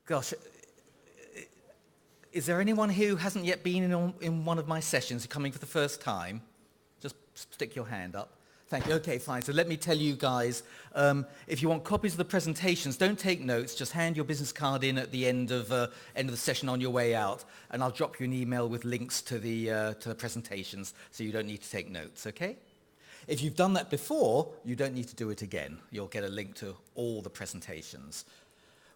Gosh, is there anyone who hasn't yet been in one of my sessions, who's coming for the first time? Just stick your hand up. Thank you. Okay, fine. So let me tell you guys, if you want copies of the presentations, don't take notes. Just hand your business card in at the end of the session on your way out, and I'll drop you an email with links to the presentations, so you don't need to take notes. Okay? If you've done that before, you don't need to do it again. You'll get a link to all the presentations.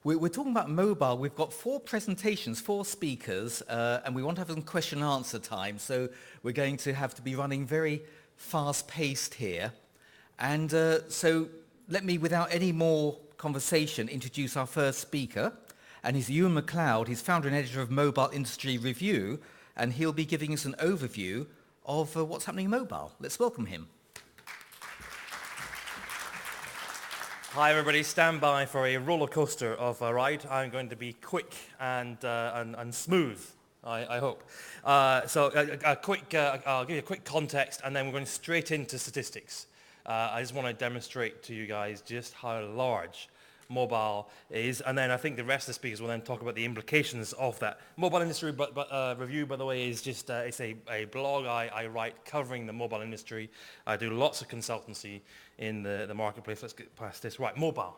We're talking about mobile. We've got 4 presentations, 4 speakers, and we want to have some question and answer time. So we're going to have to be running very fast-paced here. And so let me, without any more conversation, introduce our first speaker. And he's Ewan MacLeod. He's founder and editor of Mobile Industry Review, and he'll be giving us an overview of what's happening in mobile. Let's welcome him. Hi everybody, stand by for a roller coaster of a ride. I'm going to be quick and smooth, I hope. So I'll give you a quick context, and then we're going straight into statistics. I just want to demonstrate to you guys just how large mobile is, and then I think the rest of the speakers will then talk about the implications of that. Mobile Industry Review, by the way, is just it's a blog I write covering the mobile industry. I do lots of consultancy in the marketplace. Let's get past this. Right, mobile.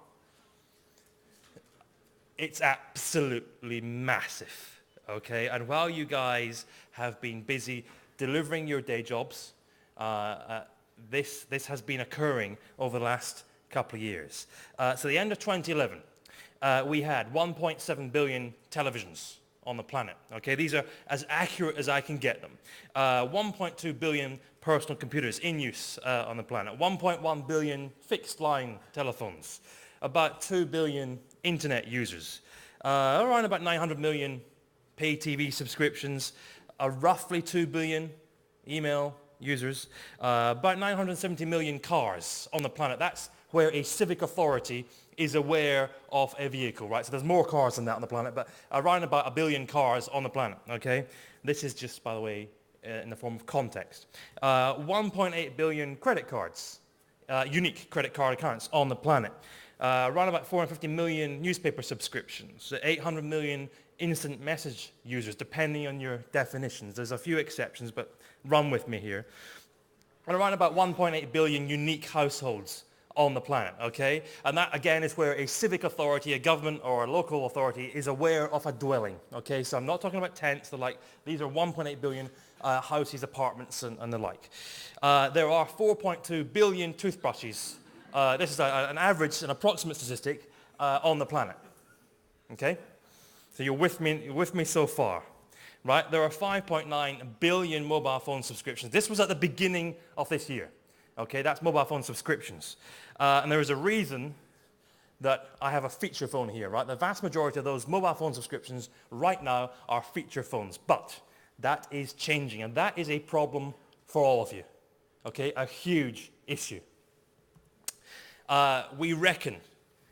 It's absolutely massive, okay? And while you guys have been busy delivering your day jobs, this has been occurring over the last couple of years. So the end of 2011, we had 1.7 billion televisions on the planet. Okay, these are as accurate as I can get them. 1.2 billion personal computers in use on the planet. 1.1 billion fixed line telephones. About 2 billion internet users. Around about 900 million pay TV subscriptions. Roughly 2 billion email users. About 970 million cars on the planet. That's where a civic authority is aware of a vehicle, right? So there's more cars than that on the planet, but around about 1 billion cars on the planet, okay? This is just, by the way, in the form of context. 1.8 billion credit cards, unique credit card accounts on the planet. Around about 450 million newspaper subscriptions, 800 million instant message users, depending on your definitions. There's a few exceptions, but run with me here. And around about 1.8 billion unique households on the planet, okay? And that, again, is where a civic authority, a government or a local authority is aware of a dwelling, okay? So I'm not talking about tents, these are 1.8 billion houses, apartments, and the like. There are 4.2 billion toothbrushes. This is an average, an approximate statistic on the planet, okay? So you're with me so far, right? There are 5.9 billion mobile phone subscriptions. This was at the beginning of this year. Okay, that's mobile phone subscriptions. And there is a reason that I have a feature phone here, right? The vast majority of those mobile phone subscriptions right now are feature phones. But that is changing, and that is a problem for all of you. Okay, a huge issue. We reckon,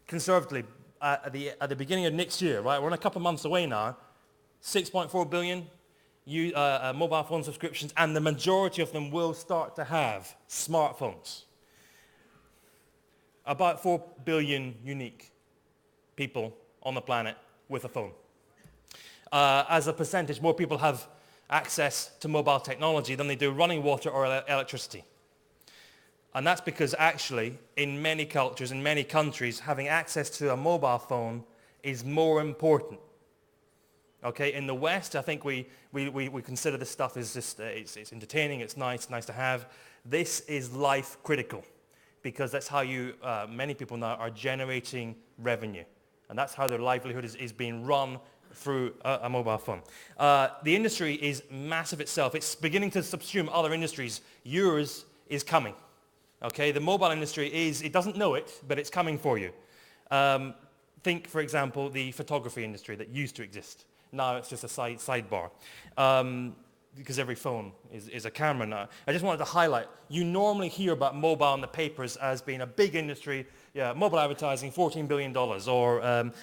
conservatively, at the beginning of next year, right? We're in a couple of months away now, 6.4 billion mobile phone subscriptions, and the majority of them will start to have smartphones. About 4 billion unique people on the planet with a phone. As a percentage, more people have access to mobile technology than they do running water or electricity. And that's because actually, in many cultures, in many countries, having access to a mobile phone is more important. Okay, in the West, I think we consider this stuff as just, it's entertaining, it's nice to have. This is life critical, because that's how many people now are generating revenue. And that's how their livelihood is being run through a mobile phone. The industry is massive itself. It's beginning to subsume other industries. Yours is coming. Okay, the mobile industry it doesn't know it, but it's coming for you. Think, for example, the photography industry that used to exist. Now it's just a sidebar, because every phone is a camera now. I just wanted to highlight, you normally hear about mobile in the papers as being a big industry, mobile advertising, $14 billion, or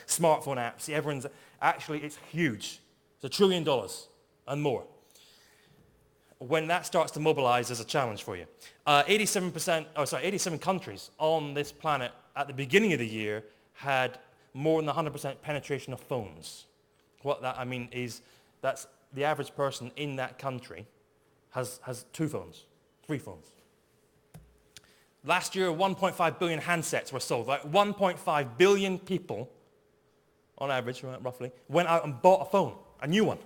smartphone apps. Actually, it's huge. It's $1 trillion and more. When that starts to mobilize, there's a challenge for you. 87 countries on this planet at the beginning of the year had more than 100% penetration of phones. What that I mean is that's the average person in that country has 2 phones, 3 phones. Last year, 1.5 billion handsets were sold. Like 1.5 billion people, on average, right, roughly, went out and bought a phone, a new one.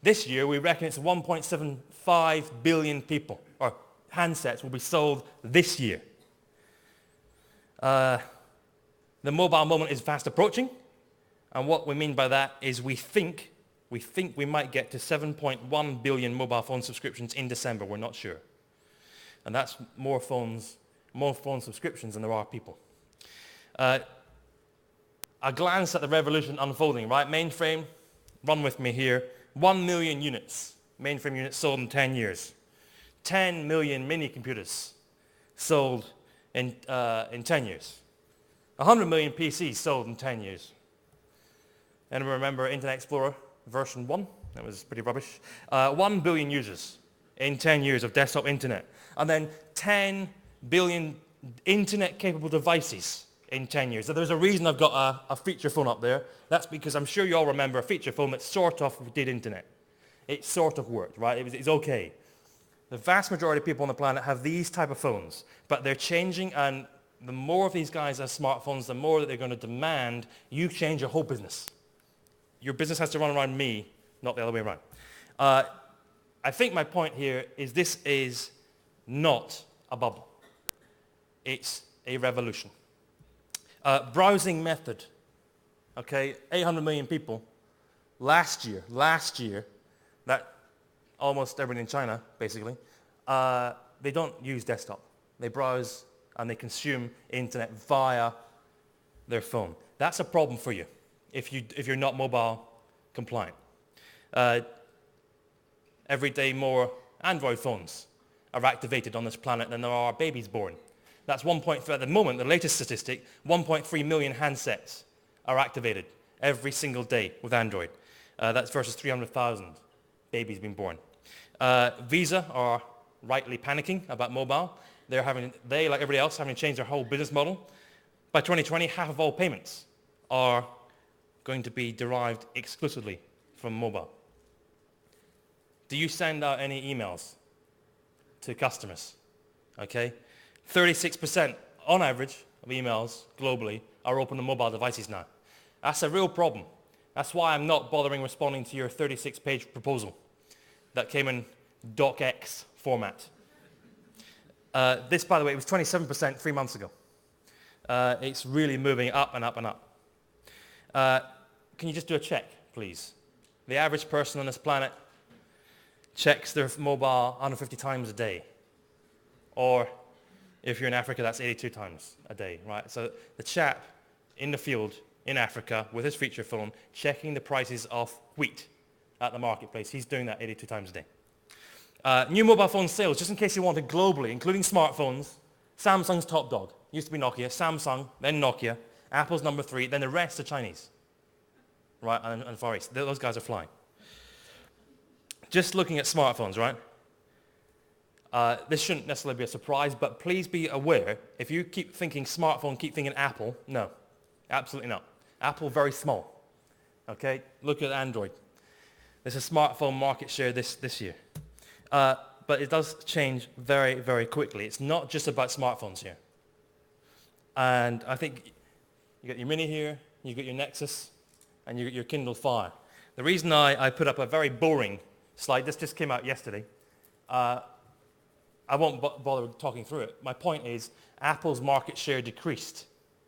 This year, we reckon it's 1.75 billion people, or handsets will be sold this year. The mobile moment is fast approaching, and what we mean by that is we think we might get to 7.1 billion mobile phone subscriptions in December. We're not sure. And that's more phone subscriptions than there are people. A glance at the revolution unfolding, right? Mainframe, run with me here. 1 million units, mainframe units sold in 10 years. 10 million mini computers sold in 10 years. 100 million PCs sold in 10 years. Anyone remember Internet Explorer version 1? That was pretty rubbish. 1 billion users in 10 years of desktop internet. And then 10 billion internet-capable devices in 10 years. So there's a reason I've got a feature phone up there. That's because I'm sure you all remember a feature phone that sort of did internet. It sort of worked, right? It's okay. The vast majority of people on the planet have these type of phones, but they're changing, and the more of these guys have smartphones, the more that they're going to demand you change your whole business. Your business has to run around me, not the other way around. I think my point here is this is not a bubble. It's a revolution. Browsing method, okay, 800 million people last year, that almost everyone in China, basically, they don't use desktop. They browse and they consume internet via their phone. That's a problem for you if you're not mobile compliant. Every day more Android phones are activated on this planet than there are babies born. That's 1.3, at the moment, the latest statistic, 1.3 million handsets are activated every single day with Android. That's versus 300,000 babies being born. Visa are rightly panicking about mobile. They, like everybody else, having to change their whole business model. By 2020, half of all payments are going to be derived exclusively from mobile. Do you send out any emails to customers? Okay, 36% on average of emails globally are open to mobile devices now. That's a real problem. That's why I'm not bothering responding to your 36-page proposal that came in docx format. This, by the way, was 27% 3 months ago. It's really moving up and up and up. Can you just do a check, please? The average person on this planet checks their mobile 150 times a day. Or if you're in Africa, that's 82 times a day, right? So the chap in the field in Africa with his feature phone checking the prices of wheat at the marketplace, he's doing that 82 times a day. New mobile phone sales, just in case you wanted globally, including smartphones, Samsung's top dog. Used to be Nokia, Samsung, then Nokia, Apple's number 3, then the rest are Chinese, right, and Far East. Those guys are flying. Just looking at smartphones, right? This shouldn't necessarily be a surprise, but please be aware, if you keep thinking smartphone, keep thinking Apple, no, absolutely not. Apple, very small, okay? Look at Android. There's a smartphone market share this year. But it does change very, very quickly. It's not just about smartphones here. And I think you got your Mini here, you got your Nexus, and you got your Kindle Fire. The reason I put up a very boring slide, this just came out yesterday. I won't bother talking through it. My point is Apple's market share decreased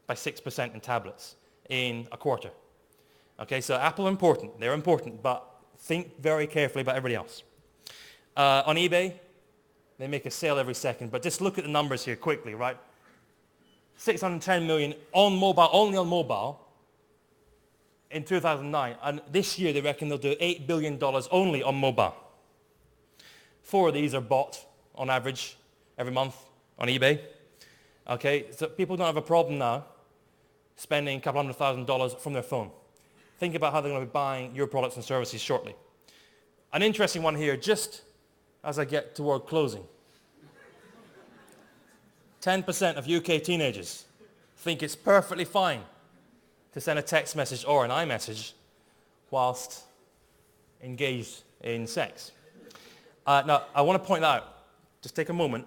by 6% in tablets in a quarter. Okay, so Apple are important. They're important, but think very carefully about everybody else. On eBay, they make a sale every second, but just look at the numbers here quickly, right? 610 million on mobile, only on mobile, in 2009. And this year, they reckon they'll do $8 billion only on mobile. 4 of these are bought, on average, every month on eBay. Okay, so people don't have a problem now spending a couple $100,000 from their phone. Think about how they're going to be buying your products and services shortly. An interesting one here, just as I get toward closing. 10% of UK teenagers think it's perfectly fine to send a text message or an iMessage whilst engaged in sex. Now, I want to point out, just take a moment,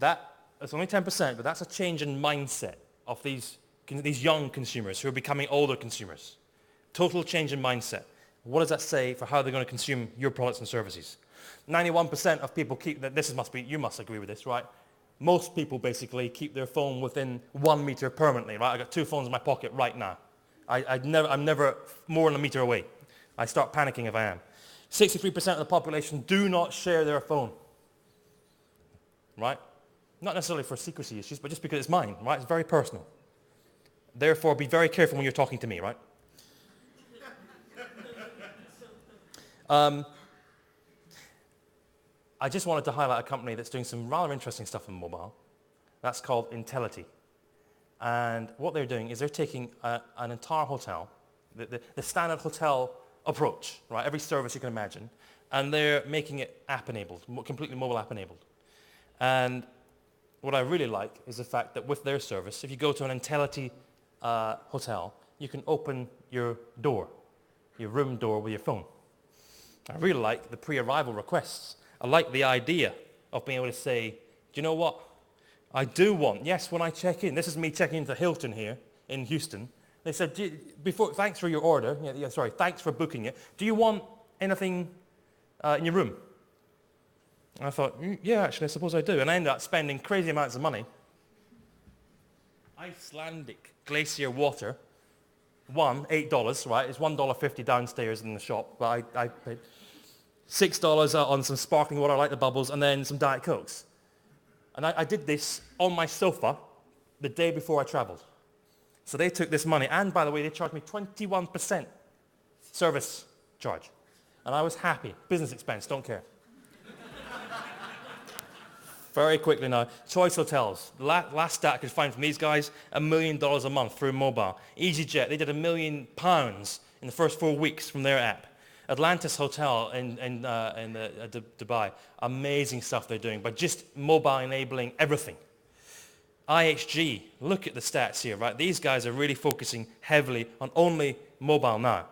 it's only 10%, but that's a change in mindset of these young consumers who are becoming older consumers. Total change in mindset. What does that say for how they're going to consume your products and services? 91% of people you must agree with this, right? Most people basically keep their phone within 1 meter permanently, right? I got 2 phones in my pocket right now. I'm never more than a meter away. I start panicking if I am. 63% of the population do not share their phone, right? Not necessarily for secrecy issues, but just because it's mine, right? It's very personal. Therefore, be very careful when you're talking to me, right? I just wanted to highlight a company that's doing some rather interesting stuff on mobile. That's called Intellity. And what they're doing is they're taking an entire hotel, the standard hotel approach, right? Every service you can imagine, and they're making it app-enabled, completely mobile app-enabled. And what I really like is the fact that with their service, if you go to an Intellity hotel, you can open your room door with your phone. I really like the pre-arrival requests. I like the idea of being able to say, do you know what? I do want, yes, when I check in, this is me checking into Hilton here in Houston. They said, thanks for your order. Thanks for booking it. Do you want anything in your room? And I thought, yeah, actually, I suppose I do. And I ended up spending crazy amounts of money. Icelandic glacier water, $8, right? It's $1.50 downstairs in the shop, but I paid $6 on some sparkling water, I like the bubbles, and then some Diet Cokes. And I did this on my sofa the day before I traveled. So they took this money, and by the way, they charged me 21% service charge. And I was happy. Business expense, don't care. Very quickly now, Choice Hotels. Last stat I could find from these guys, $1 million a month through mobile. EasyJet, they did £1 million in the first 4 weeks from their app. Atlantis Hotel in Dubai, amazing stuff they're doing by just mobile enabling everything. IHG, look at the stats here, right? These guys are really focusing heavily on only mobile now.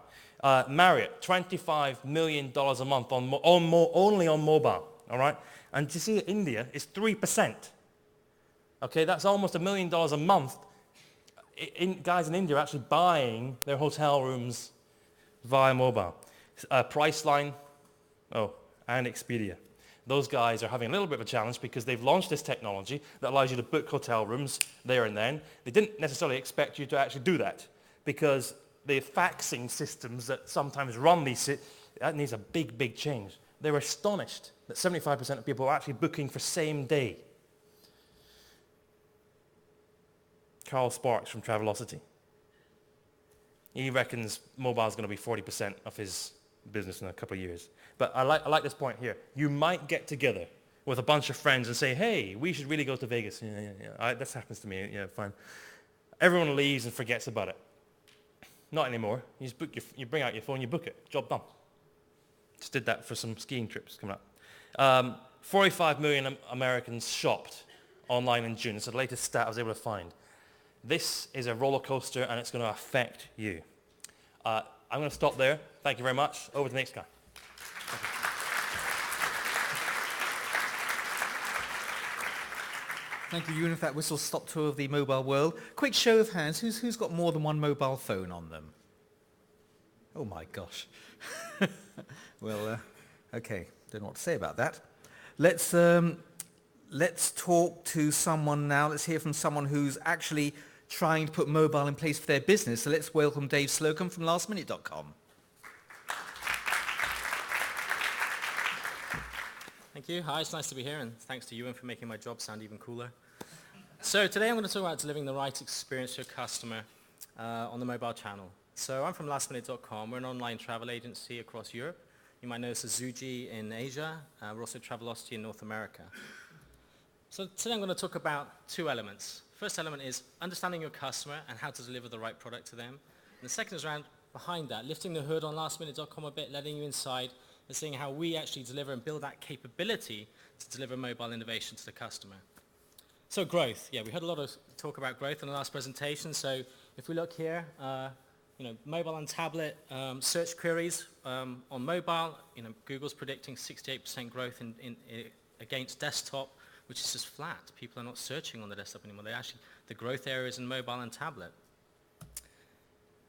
Marriott, $25 million a month only on mobile, all right? And you see that India is 3%. Okay, that's almost $1 million a month. Guys in India are actually buying their hotel rooms via mobile. Priceline, and Expedia. Those guys are having a little bit of a challenge because they've launched this technology that allows you to book hotel rooms there and then. They didn't necessarily expect you to actually do that because the faxing systems that sometimes run that needs a big, big change. They were astonished that 75% of people are actually booking for same day. Carl Sparks from Travelocity. He reckons mobile is going to be 40% of his business in a couple of years. But I like this point here. You might get together with a bunch of friends and say, hey, we should really go to Vegas. Yeah. This happens to me. Yeah, fine. Everyone leaves and forgets about it. Not anymore. You just you bring out your phone, you book it. Job done. Just did that for some skiing trips coming up. 45 million Americans shopped online in June. It's the latest stat I was able to find. This is a roller coaster and it's going to affect you. I'm going to stop there. Thank you very much. Over to the next guy. Thank you, Ewan. If that whistle stop tour of the mobile world. Quick show of hands. Who's got more than one mobile phone on them? Oh my gosh. Well, okay. Don't know what to say about that. Let's talk to someone now. Let's hear from someone who's actually trying to put mobile in place for their business. So let's welcome Dave Slocum from lastminute.com. Thank you. Hi, it's nice to be here, and thanks to Ewan for making my job sound even cooler. So today I'm going to talk about delivering the right experience to a customer on the mobile channel. So I'm from lastminute.com. We're an online travel agency across Europe. You might know us as Zuji in Asia. We're also Travelocity in North America. So today I'm going to talk about two elements. First element is understanding your customer and how to deliver the right product to them. And the second is around behind that, lifting the hood on lastminute.com a bit, letting you inside and seeing how we actually deliver and build that capability to deliver mobile innovation to the customer. So growth, yeah, we heard a lot of talk about growth in the last presentation. So if we look here, mobile and tablet search queries on mobile, Google's predicting 68% growth against desktop, which is just flat. People are not searching on the desktop anymore. The growth area is in mobile and tablet.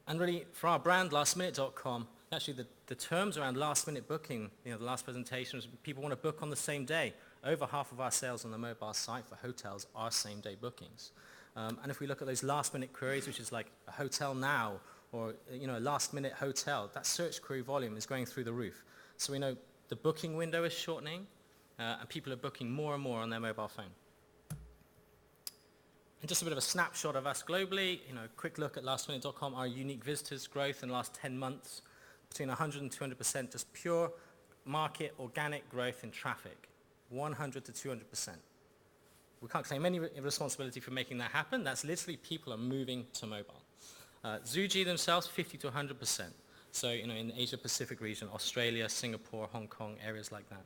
And really, for our brand, lastminute.com, actually the terms around last-minute booking, the last presentation was people want to book on the same day. Over half of our sales on the mobile site for hotels are same-day bookings. And if we look at those last-minute queries, which is like a hotel now, or a last-minute hotel, that search query volume is going through the roof. So we know the booking window is shortening, and people are booking more and more on their mobile phone. And just a bit of a snapshot of us globally, a quick look at lastminute.com, our unique visitors growth in the last 10 months, between 100 and 200%, just pure market organic growth in traffic, 100 to 200%. We can't claim any responsibility for making that happen. That's literally people are moving to mobile. Zuji themselves, 50 to 100%. So, in the Asia Pacific region, Australia, Singapore, Hong Kong, areas like that.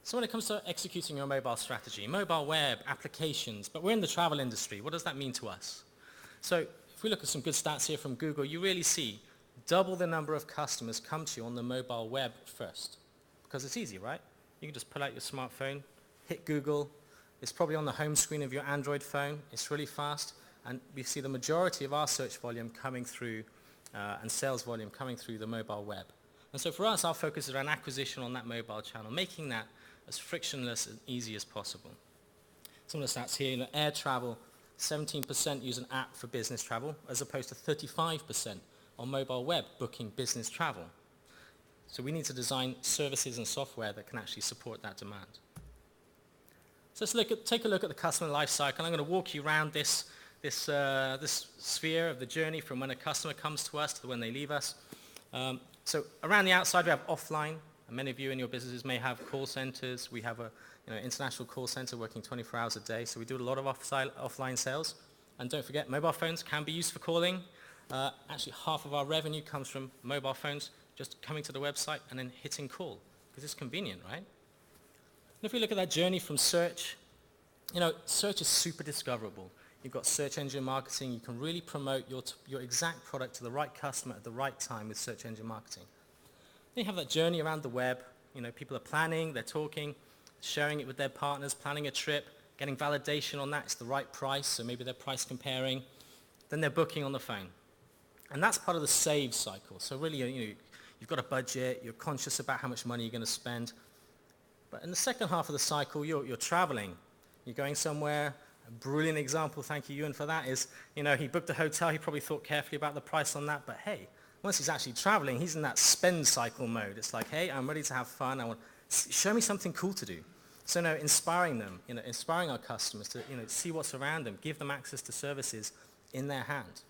So when it comes to executing your mobile strategy, mobile web, applications, but we're in the travel industry. What does that mean to us? So if we look at some good stats here from Google, you really see double the number of customers come to you on the mobile web first. Because it's easy, right? You can just pull out your smartphone, hit Google. It's probably on the home screen of your Android phone. It's really fast. And we see the majority of our search volume coming through and sales volume coming through the mobile web. And so for us, our focus is around acquisition on that mobile channel, making that as frictionless and easy as possible. Some of the stats here, air travel, 17% use an app for business travel, as opposed to 35% on mobile web booking business travel. So we need to design services and software that can actually support that demand. So let's take a look at the customer life cycle. I'm going to walk you around this sphere of the journey from when a customer comes to us to when they leave us. So around the outside, we have offline. Many of you in your businesses may have call centers. We have an international call center working 24 hours a day. So we do a lot of offline sales. And don't forget, mobile phones can be used for calling. Actually, half of our revenue comes from mobile phones just coming to the website and then hitting call, because it's convenient, right? And if we look at that journey from search, search is super discoverable. You've got search engine marketing. You can really promote your exact product to the right customer at the right time with search engine marketing. Then you have that journey around the web. People are planning, they're talking, sharing it with their partners, planning a trip, getting validation on that. It's the right price, so maybe they're price comparing. Then they're booking on the phone. And that's part of the save cycle. So really, you've got a budget, you're conscious about how much money you're going to spend. But in the second half of the cycle, you're traveling. You're going somewhere. A brilliant example, thank you, Ewan, for that is, he booked a hotel. He probably thought carefully about the price on that. But hey, once he's actually traveling, he's in that spend cycle mode. It's like, hey, I'm ready to have fun. Show me something cool to do. So inspiring them, inspiring our customers to, see what's around them, give them access to services in their hand.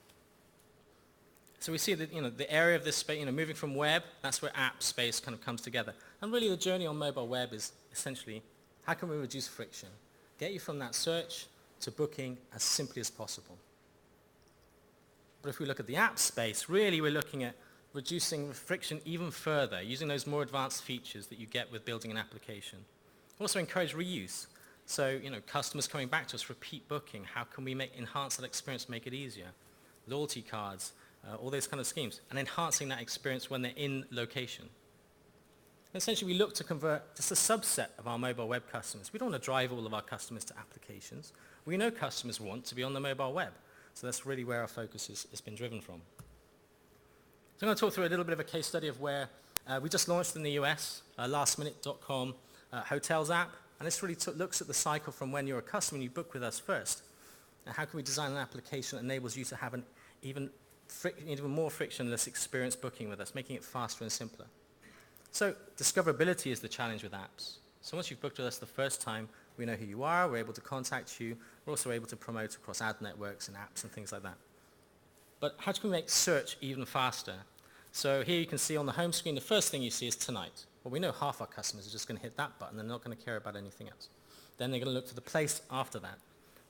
So we see that, the area of this space, moving from web, that's where app space kind of comes together. And really the journey on mobile web is essentially, how can we reduce friction? Get you from that search to booking as simply as possible. But if we look at the app space, really we're looking at reducing friction even further, using those more advanced features that you get with building an application. Also encourage reuse. So, customers coming back to us, repeat booking. How can we enhance that experience, make it easier? Loyalty cards, all those kind of schemes. And enhancing that experience when they're in location. And essentially, we look to convert just a subset of our mobile web customers. We don't want to drive all of our customers to applications. We know customers want to be on the mobile web. So that's really where our focus has been driven from. So I'm going to talk through a little bit of a case study of where we just launched in the US, lastminute.com hotels app. And this really looks at the cycle from when you're a customer and you book with us first. And how can we design an application that enables you to have an even more frictionless experience booking with us, making it faster and simpler. So discoverability is the challenge with apps. So once you've booked with us the first time, we know who you are, we're able to contact you, we're also able to promote across ad networks and apps and things like that. But how can we make search even faster? So here you can see on the home screen, the first thing you see is tonight. Well, we know half our customers are just going to hit that button, they're not going to care about anything else. Then they're going to look for the place after that,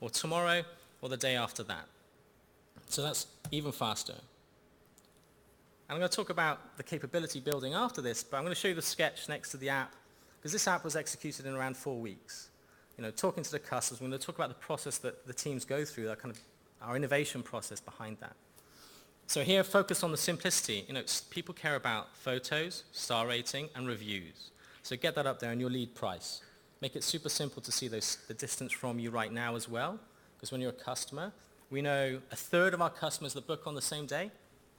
or tomorrow, or the day after that. So that's even faster. I'm going to talk about the capability building after this, but I'm going to show you the sketch next to the app, because this app was executed in around 4 weeks. talking to the customers. We're going to talk about the process that the teams go through, that kind of our innovation process behind that. So here, focus on the simplicity. People care about photos, star rating, and reviews. So get that up there in your lead price. Make it super simple to see the distance from you right now as well, because when you're a customer, we know a third of our customers that book on the same day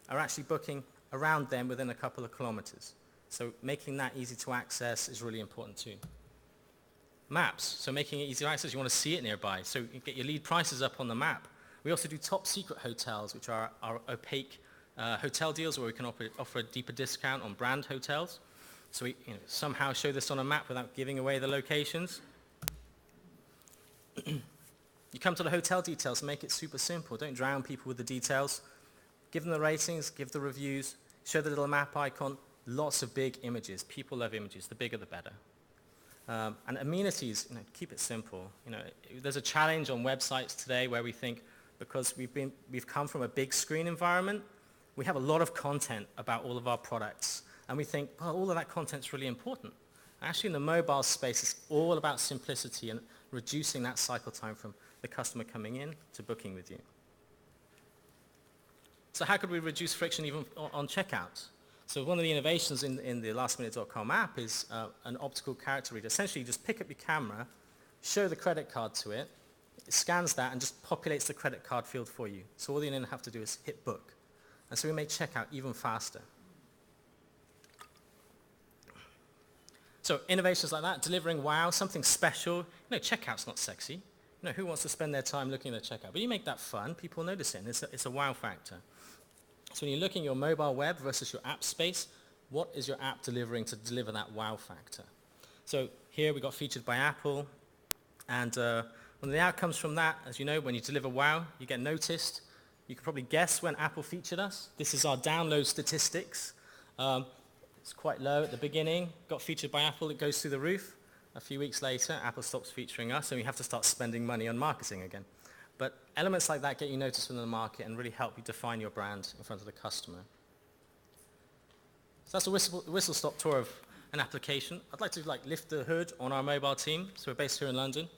are actually booking around them within a couple of kilometers. So making that easy to access is really important too. Maps, so making it easy to access, you want to see it nearby, so you get your lead prices up on the map. We also do top secret hotels, which are our opaque hotel deals where we can offer a deeper discount on brand hotels. So we somehow show this on a map without giving away the locations. You come to the hotel details, make it super simple. Don't drown people with the details. Give them the ratings, give the reviews, show the little map icon. Lots of big images. People love images. The bigger, the better. And amenities, keep it simple. There's a challenge on websites today where we think because we've come from a big screen environment, we have a lot of content about all of our products. And we think, well, all of that content's really important. Actually, in the mobile space, it's all about simplicity and reducing that cycle time from the customer coming in to booking with you. So how could we reduce friction even on checkout? So one of the innovations in the lastminute.com app is an optical character reader. Essentially, you just pick up your camera, show the credit card to it, it scans that and just populates the credit card field for you. So all you have to do is hit book. And so we make checkout even faster. So innovations like that, delivering wow, something special. Checkout's not sexy. Who wants to spend their time looking at the checkout? But you make that fun, people notice it, and it's a wow factor. So when you're looking at your mobile web versus your app space, what is your app delivering to deliver that wow factor? So here we got featured by Apple, and one of the outcomes from that, as you know, when you deliver wow, you get noticed. You can probably guess when Apple featured us. This is our download statistics. It's quite low at the beginning. Got featured by Apple, it goes through the roof. A few weeks later, Apple stops featuring us, and we have to start spending money on marketing again. But elements like that get you noticed in the market and really help you define your brand in front of the customer. So that's a whistle-stop tour of an application. I'd like to lift the hood on our mobile team. So we're based here in London,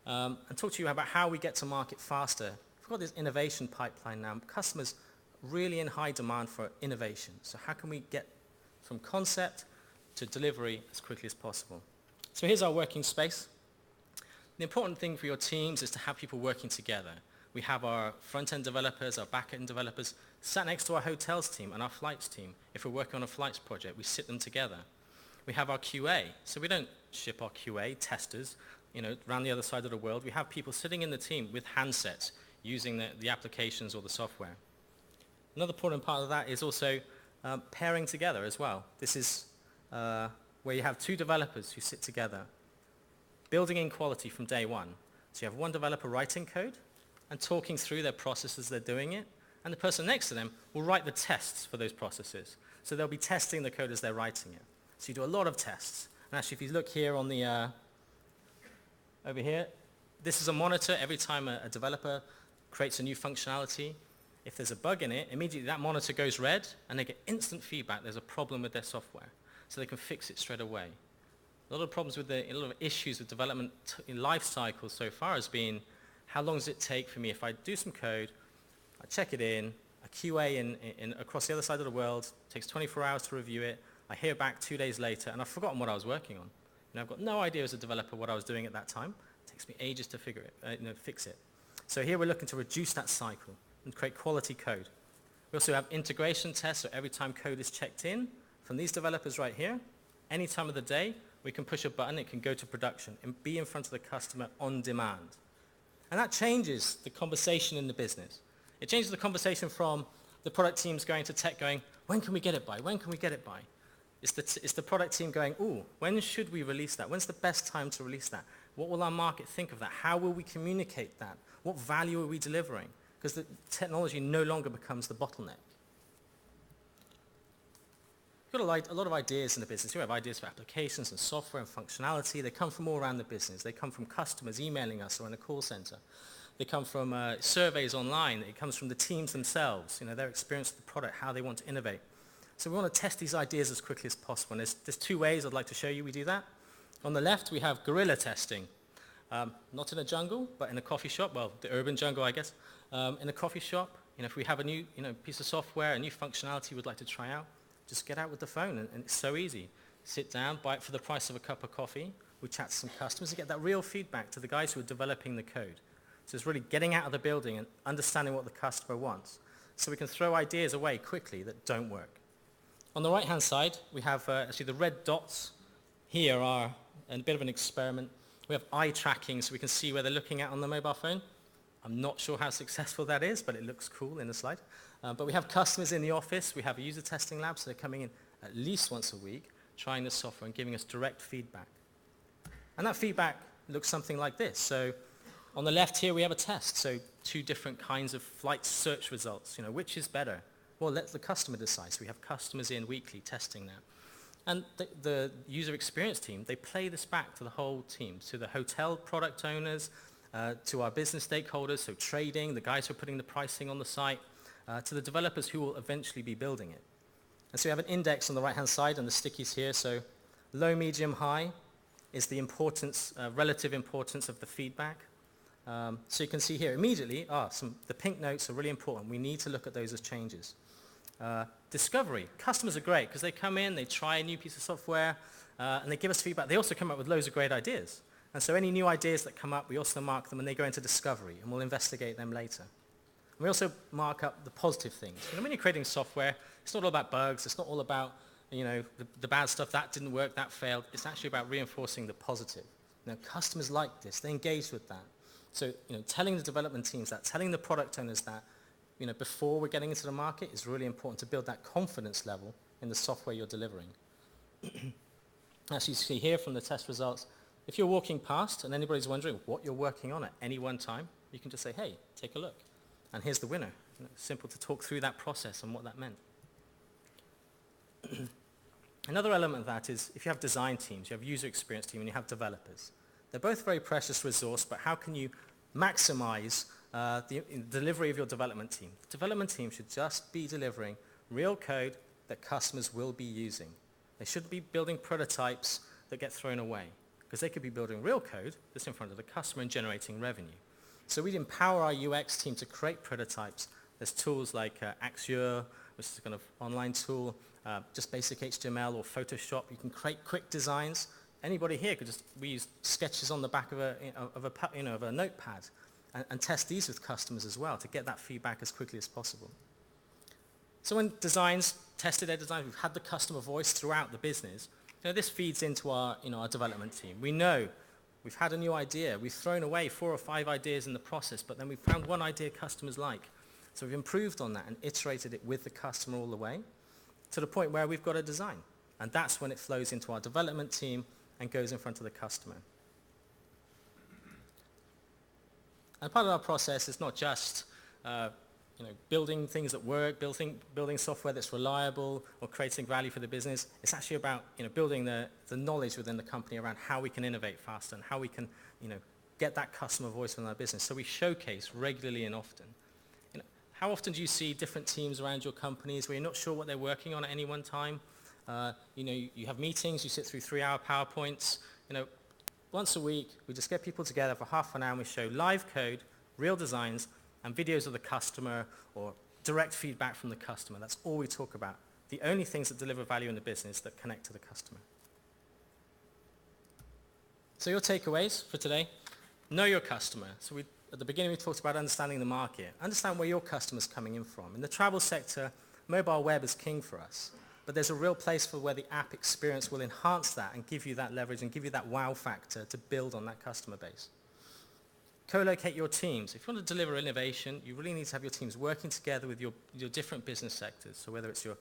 and talk to you about how we get to market faster. We've got this innovation pipeline now. Customers really in high demand for innovation. So how can we get from concept to delivery as quickly as possible? So here's our working space. The important thing for your teams is to have people working together. We have our front-end developers, our back-end developers, sat next to our hotels team and our flights team. If we're working on a flights project, we sit them together. We have our QA. So we don't ship our QA testers, around the other side of the world. We have people sitting in the team with handsets using the applications or the software. Another important part of that is also pairing together as well. This is where you have two developers who sit together, building in quality from day one. So you have one developer writing code and talking through their processes they're doing it, and the person next to them will write the tests for those processes. So they'll be testing the code as they're writing it. So you do a lot of tests. And actually, if you look here on the, over here, this is a monitor every time a developer creates a new functionality. If there's a bug in it, immediately that monitor goes red, and they get instant feedback there's a problem with their software. So they can fix it straight away. A lot of problems with a lot of issues with development in life cycles so far has been, how long does it take for me if I do some code, I check it in, a QA across the other side of the world, takes 24 hours to review it, I hear back 2 days later, and I've forgotten what I was working on. I've got no idea as a developer what I was doing at that time. It takes me ages to fix it. So here we're looking to reduce that cycle and create quality code. We also have integration tests, so every time code is checked in from these developers right here, any time of the day, we can push a button, it can go to production and be in front of the customer on demand. And that changes the conversation in the business. It changes the conversation from the product teams going to tech going, when can we get it by? When can we get it by? It's the product team going, ooh, when should we release that? When's the best time to release that? What will our market think of that? How will we communicate that? What value are we delivering? Because the technology no longer becomes the bottleneck. We've got a lot of ideas in the business. We have ideas for applications and software and functionality. They come from all around the business. They come from customers emailing us or in a call center. They come from surveys online. It comes from the teams themselves, their experience with the product, how they want to innovate. So we want to test these ideas as quickly as possible. And there's two ways I'd like to show you we do that. On the left, we have guerrilla testing. Not in a jungle, but in a coffee shop. Well, the urban jungle, I guess. In a coffee shop, if we have a new piece of software, a new functionality we'd like to try out, just get out with the phone, and it's so easy. Sit down, buy it for the price of a cup of coffee. We chat to some customers and get that real feedback to the guys who are developing the code. So it's really getting out of the building and understanding what the customer wants, so we can throw ideas away quickly that don't work. On the right-hand side, we have actually the red dots here are a bit of an experiment. We have eye tracking, so we can see where they're looking at on the mobile phone. I'm not sure how successful that is, but it looks cool in the slide. But we have customers in the office. We have a user testing lab, so they're coming in at least once a week, trying the software and giving us direct feedback. And that feedback looks something like this. So on the left here, we have a test. So 2 different kinds of flight search results. Which is better? Well, let the customer decide. So we have customers in weekly testing that. And the user experience team, they play this back to the whole team, to the hotel product owners, to our business stakeholders, so trading, the guys who are putting the pricing on the site, to the developers who will eventually be building it. And so we have an index on the right-hand side and the stickies here. So low, medium, high is the importance, relative importance of the feedback. So you can see here immediately, the pink notes are really important. We need to look at those as changes. Discovery. Customers are great because they come in, they try a new piece of software, and they give us feedback. They also come up with loads of great ideas. And so any new ideas that come up, we also mark them and they go into discovery, and we'll investigate them later. And we also mark up the positive things. When you're creating software, it's not all about bugs. It's not all about the bad stuff. That didn't work, that failed. It's actually about reinforcing the positive. Customers like this. They engage with that. So telling the development teams that, telling the product owners that, before we're getting into the market is really important to build that confidence level in the software you're delivering. As you see here from the test results, if you're walking past and anybody's wondering what you're working on at any one time, you can just say, hey, take a look. And here's the winner. Simple to talk through that process and what that meant. Another element of that is if you have design teams, you have user experience team, and you have developers. They're both very precious resource, but how can you maximize the delivery of your development team? The development team should just be delivering real code that customers will be using. They shouldn't be building prototypes that get thrown away, because they could be building real code that's in front of the customer and generating revenue. So we'd empower our UX team to create prototypes. There's tools like Axure, which is a kind of online tool, just basic HTML or Photoshop. You can create quick designs. Anybody here could we use sketches on the back of a notepad and test these with customers as well to get that feedback as quickly as possible. So when tested their designs, we've had the customer voice throughout the business. This feeds into our development team. We know we've had a new idea. We've thrown away 4 or 5 ideas in the process, but then we've found one idea customers like. So we've improved on that and iterated it with the customer all the way to the point where we've got a design. And that's when it flows into our development team and goes in front of the customer. And part of our process is not just building things that work, building software that's reliable or creating value for the business. It's actually about building the knowledge within the company around how we can innovate faster and how we can get that customer voice in our business. So we showcase regularly and often. How often do you see different teams around your companies where you're not sure what they're working on at any one time? You have meetings, you sit through 3-hour PowerPoints. Once a week, we just get people together for half an hour and we show live code, real designs, and videos of the customer or direct feedback from the customer. That's all we talk about. The only things that deliver value in the business that connect to the customer. So your takeaways for today: know your customer. So at the beginning we talked about understanding the market. Understand where your customer's coming in from. In the travel sector, mobile web is king for us. But there's a real place for where the app experience will enhance that and give you that leverage and give you that wow factor to build on that customer base. Co-locate your teams. If you want to deliver innovation, you really need to have your teams working together with your different business sectors. So whether it's your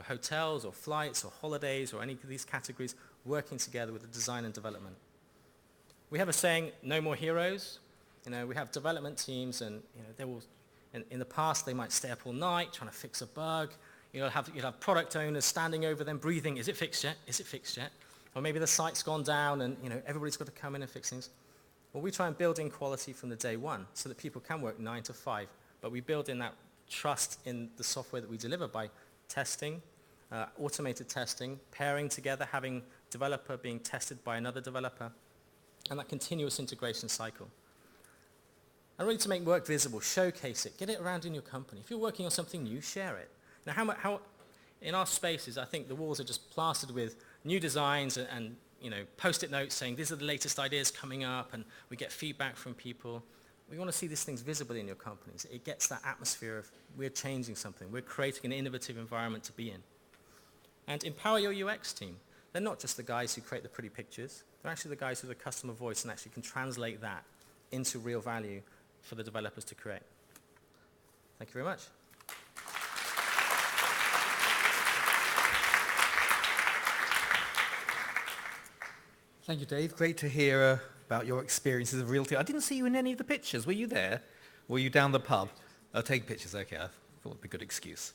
hotels or flights or holidays or any of these categories, working together with the design and development. We have a saying, no more heroes. We have development teams and they will, in the past, they might stay up all night trying to fix a bug. You'll have product owners standing over them breathing, is it fixed yet? Is it fixed yet? Or maybe the site's gone down and everybody's got to come in and fix things. Well, we try and build in quality from the day one so that people can work 9 to 5, but we build in that trust in the software that we deliver by testing, automated testing, pairing together, having developer being tested by another developer, and that continuous integration cycle. And really to make work visible, showcase it, get it around in your company. If you're working on something new, share it. Now, how in our spaces, I think the walls are just plastered with new designs and post-it notes saying these are the latest ideas coming up, and we get feedback from people. We want to see these things visible in your companies. It gets that atmosphere of we're changing something. We're creating an innovative environment to be in. And empower your UX team. They're not just the guys who create the pretty pictures. They're actually the guys with the customer voice and actually can translate that into real value for the developers to create. Thank you very much. Thank you, Dave. Great to hear about your experiences of realty. I didn't see you in any of the pictures. Were you there? Were you down the pub? Oh, take pictures. Okay, I thought it would be a good excuse.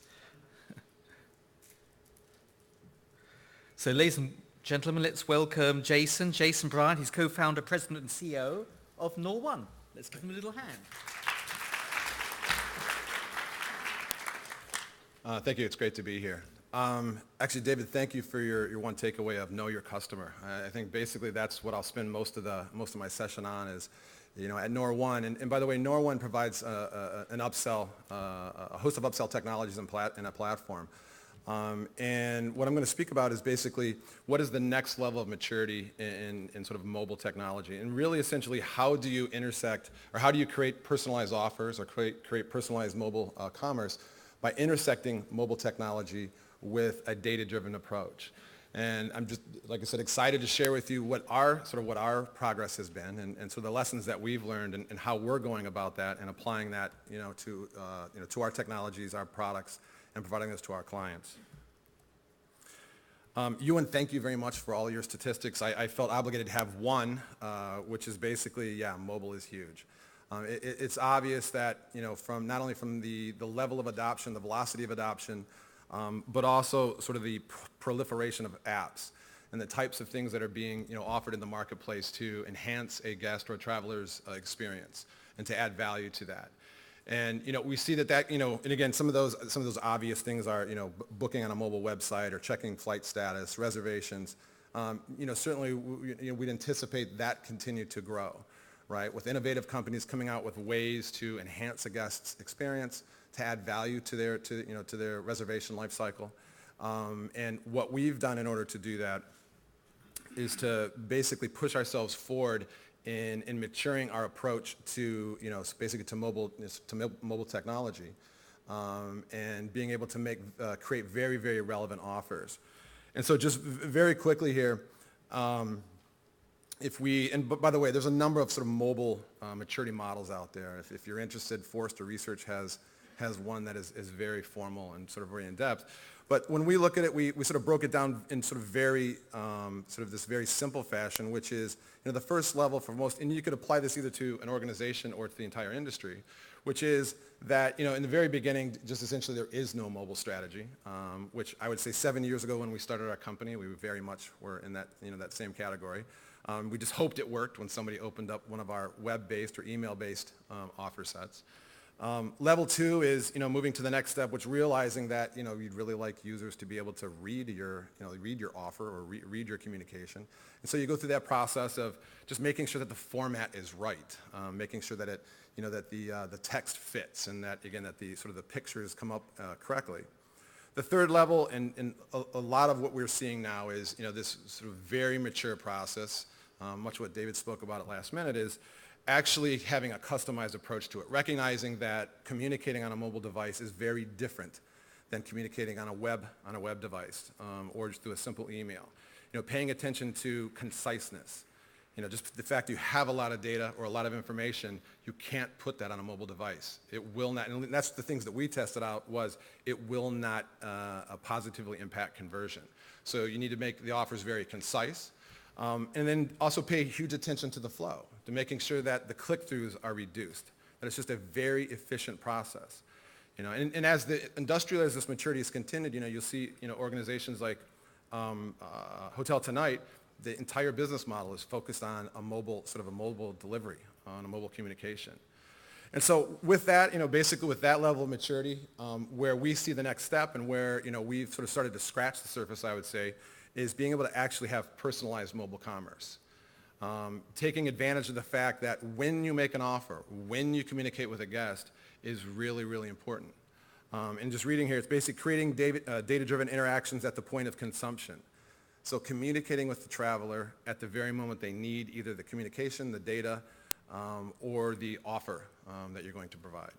So, ladies and gentlemen, let's welcome Jason. Jason Bryant. He's co-founder, president, and CEO of Nor1. Let's give him a little hand. Thank you. It's great to be here. Actually, David, thank you for your one takeaway of know your customer. I think basically that's what I'll spend most of my session on is, at Nor1. And by the way, Nor1 provides an upsell, a host of upsell technologies in a platform. And what I'm going to speak about is basically what is the next level of maturity in sort of mobile technology, and really essentially how do you intersect, or how do you create personalized offers or create personalized mobile commerce by intersecting mobile technology with a data-driven approach. And I'm just, like I said, excited to share with you what our progress has been and so the lessons that we've learned and how we're going about that and applying that to our technologies, our products, and providing this to our clients. Ewan, thank you very much for all your statistics. I felt obligated to have one, which is basically, mobile is huge. It's obvious that, from not only from the level of adoption, the velocity of adoption, but also sort of the proliferation of apps and the types of things that are being, offered in the marketplace to enhance a guest or a traveler's experience and to add value to that. And, we see that, and again, some of those obvious things are, booking on a mobile website or checking flight status, reservations. Certainly, we'd anticipate that continue to grow, right? With innovative companies coming out with ways to enhance a guest's experience, to add value to their reservation life cycle. And what we've done in order to do that is to basically push ourselves forward in maturing our approach to, basically to mobile technology, and being able to create very, very relevant offers. And so just very quickly here, and by the way, there's a number of sort of mobile maturity models out there. If you're interested, Forrester Research has one that is very formal and sort of very in-depth. But when we look at it, we sort of broke it down in sort of very, this very simple fashion, which is, the first level for most, and you could apply this either to an organization or to the entire industry, which is that, in the very beginning, just essentially there is no mobile strategy, which I would say 7 years ago when we started our company, we very much were in that, that same category. We just hoped it worked when somebody opened up one of our web-based or email-based offer sets. Level 2 is, moving to the next step, which realizing that, you'd really like users to be able to read your offer or read your communication. And so you go through that process of just making sure that the format is right, making sure that it, that the text fits and that, again, that the sort of the pictures come up correctly. The third level, and a lot of what we're seeing now is, this sort of very mature process, much what David spoke about at last minute, is actually having a customized approach to it, recognizing that communicating on a mobile device is very different than communicating on a web device, or just through a simple email. Paying attention to conciseness. Just the fact you have a lot of data or a lot of information, you can't put that on a mobile device. It will not, and that's the things that we tested out, was it will not positively impact conversion. So you need to make the offers very concise. And then also pay huge attention to the flow, to making sure that the click-throughs are reduced, that it's just a very efficient process. And as this maturity has continued, you'll see, organizations like Hotel Tonight, the entire business model is focused on a mobile delivery, on a mobile communication. And so with that, basically with that level of maturity, where we see the next step and where, we've sort of started to scratch the surface, I would say, is being able to actually have personalized mobile commerce. taking advantage of the fact that when you make an offer, when you communicate with a guest is really, really important. And just reading here, it's basically creating data-driven interactions at the point of consumption. So communicating with the traveler at the very moment they need either the communication, the data, or the offer that you're going to provide.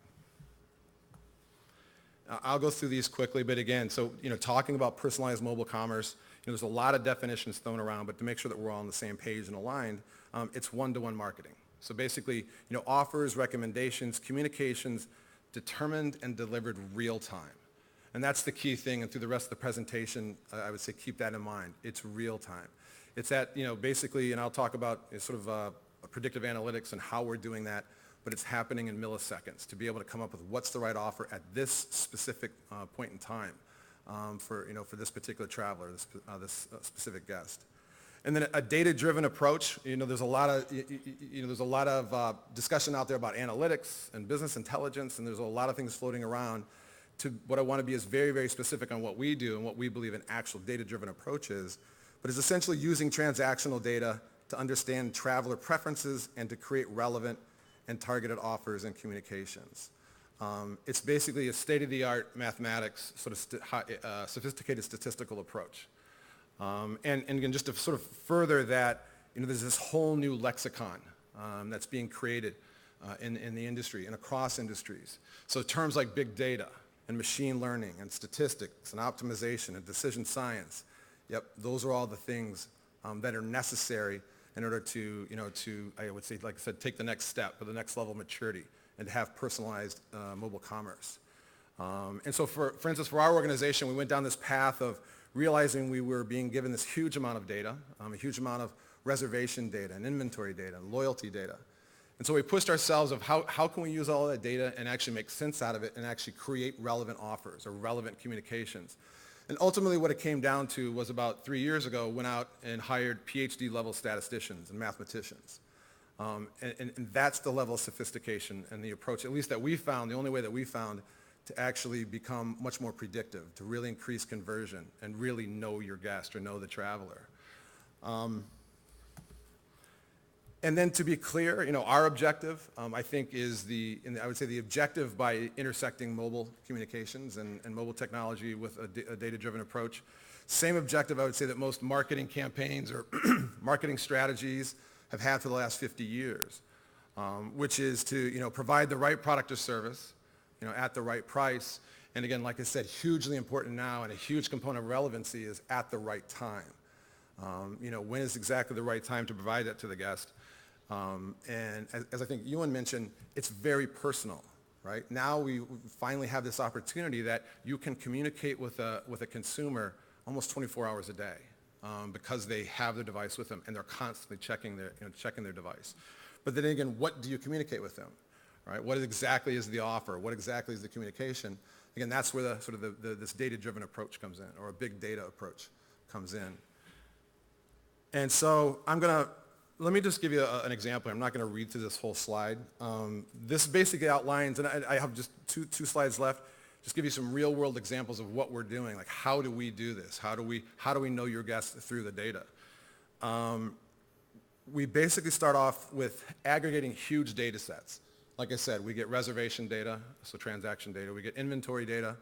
I'll go through these quickly, but again, so talking about personalized mobile commerce, there's a lot of definitions thrown around, but to make sure that we're all on the same page and aligned, it's one-to-one marketing. So basically, offers, recommendations, communications, determined and delivered real time. And that's the key thing, and through the rest of the presentation, I would say keep that in mind. It's real time. It's that, basically, and I'll talk about sort of predictive analytics and how we're doing that, but it's happening in milliseconds to be able to come up with what's the right offer at this specific point in time for this particular traveler, this specific guest. And then a data-driven approach. There's a lot of discussion out there about analytics and business intelligence, and there's a lot of things floating around. To what I want to be is very, very specific on what we do and what we believe an actual data-driven approach is, but it's essentially using transactional data to understand traveler preferences and to create relevant and targeted offers and communications. It's basically a state-of-the-art mathematics, sort of sophisticated statistical approach. And again, just to sort of further that, there's this whole new lexicon that's being created in the industry and across industries. So terms like big data and machine learning and statistics and optimization and decision science, those are all the things that are necessary in order to, I would say, like I said, take the next step or the next level of maturity and to have personalized mobile commerce. And so for instance, for our organization, we went down this path of realizing we were being given this huge amount of data, a huge amount of reservation data and inventory data and loyalty data. And so we pushed ourselves of how can we use all that data and actually make sense out of it and actually create relevant offers or relevant communications. And ultimately what it came down to was about 3 years ago, went out and hired PhD level statisticians and mathematicians. And that's the level of sophistication and the approach, at least that we found, the only way that we found to actually become much more predictive, to really increase conversion and really know your guest or know the traveler. And then to be clear, our objective, I think, is I would say the objective by intersecting mobile communications and mobile technology with a data-driven approach. Same objective, I would say, that most marketing campaigns or marketing strategies have had for the last 50 years, which is to, provide the right product or service, at the right price. And again, like I said, hugely important now, and a huge component of relevancy is at the right time. When is exactly the right time to provide that to the guest? And as I think Ewan mentioned, it's very personal, right? Now we finally have this opportunity that you can communicate with a consumer almost 24 hours a day because they have their device with them and they're constantly checking their device. But then again, what do you communicate with them, right? What exactly is the offer? What exactly is the communication? Again, that's where this data-driven approach comes in, or a big data approach comes in. And so let me just give you an example. I'm not going to read through this whole slide. This basically outlines, and I have just two slides left, just give you some real-world examples of what we're doing. Like, how do we do this? How do we know your guests through the data? We basically start off with aggregating huge data sets. Like I said, we get reservation data, so transaction data. We get inventory data.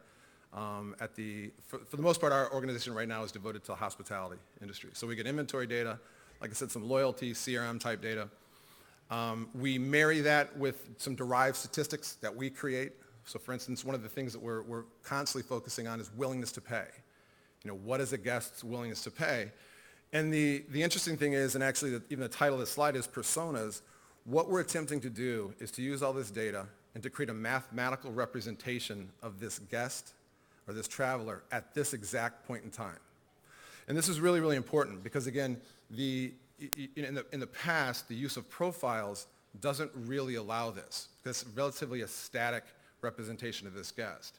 For the most part, our organization right now is devoted to the hospitality industry. So we get inventory data, like I said, some loyalty, CRM type data. We marry that with some derived statistics that we create. So for instance, one of the things that we're constantly focusing on is willingness to pay. What is a guest's willingness to pay? And the interesting thing is, and actually even the title of the slide is Personas, what we're attempting to do is to use all this data and to create a mathematical representation of this guest or this traveler at this exact point in time. And this is really, really important because, again, in the past, the use of profiles doesn't really allow this because it's relatively a static representation of this guest.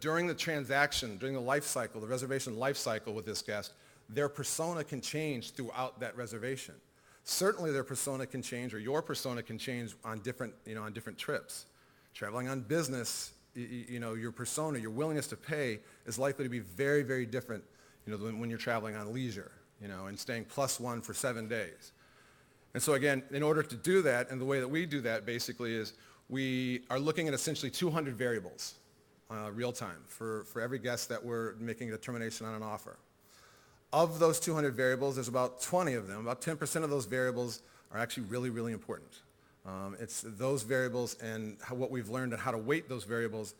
During the transaction, during the life cycle, the reservation life cycle with this guest, their persona can change throughout that reservation. Certainly their persona can change, or your persona can change on different trips. Traveling on business, your persona, your willingness to pay is likely to be very, very different, than when you're traveling on leisure, and staying +1 for 7 days. And so again, in order to do that, and the way that we do that basically is we are looking at essentially 200 variables real time for every guest that we're making a determination on an offer. Of those 200 variables, there's about 20 of them, about 10% of those variables are actually really, really important. It's those variables and what we've learned and how to weight those variables,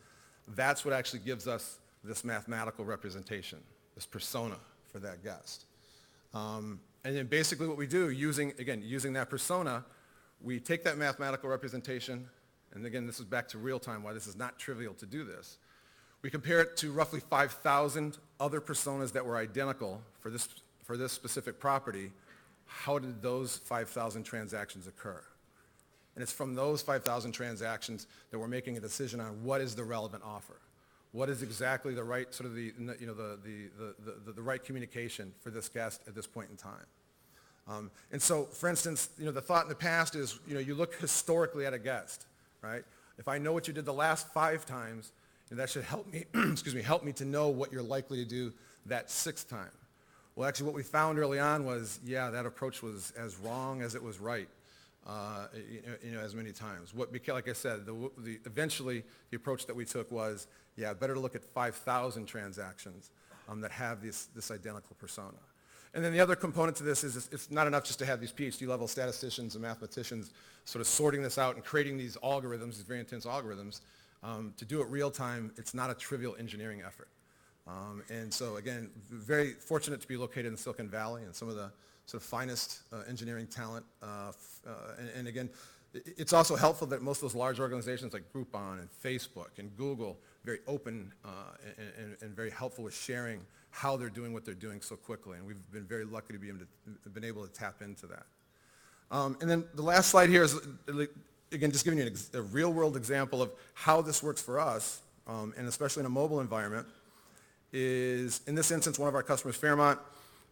that's what actually gives us this mathematical representation, this persona for that guest. And then basically what we do, using that persona, we take that mathematical representation, and again, this is back to real time, why this is not trivial to do this. We compare it to roughly 5,000 other personas that were identical for this specific property. How did those 5,000 transactions occur? And it's from those 5,000 transactions that we're making a decision on what is the relevant offer. What is exactly the right sort of the right communication for this guest at this point in time? And so, for instance, the thought in the past is, you look historically at a guest, right? If I know what you did the last 5 times, that should help me, help me to know what you're likely to do that 6th time. Well, actually, what we found early on was, that approach was as wrong as it was right, as many times. Like I said, eventually the approach that we took was, better to look at 5,000 transactions that have this identical persona. And then the other component to this is it's not enough just to have these PhD-level statisticians and mathematicians sort of sorting this out and creating these algorithms, these very intense algorithms. To do it real time, it's not a trivial engineering effort. And so again, very fortunate to be located in Silicon Valley and some of the sort of finest engineering talent. And again, it's also helpful that most of those large organizations like Groupon and Facebook and Google, very open and very helpful with sharing how they're doing what they're doing so quickly. And we've been very lucky to been able to tap into that. And then the last slide here is, again, just giving you a real-world example of how this works for us, and especially in a mobile environment, is, in this instance, one of our customers, Fairmont,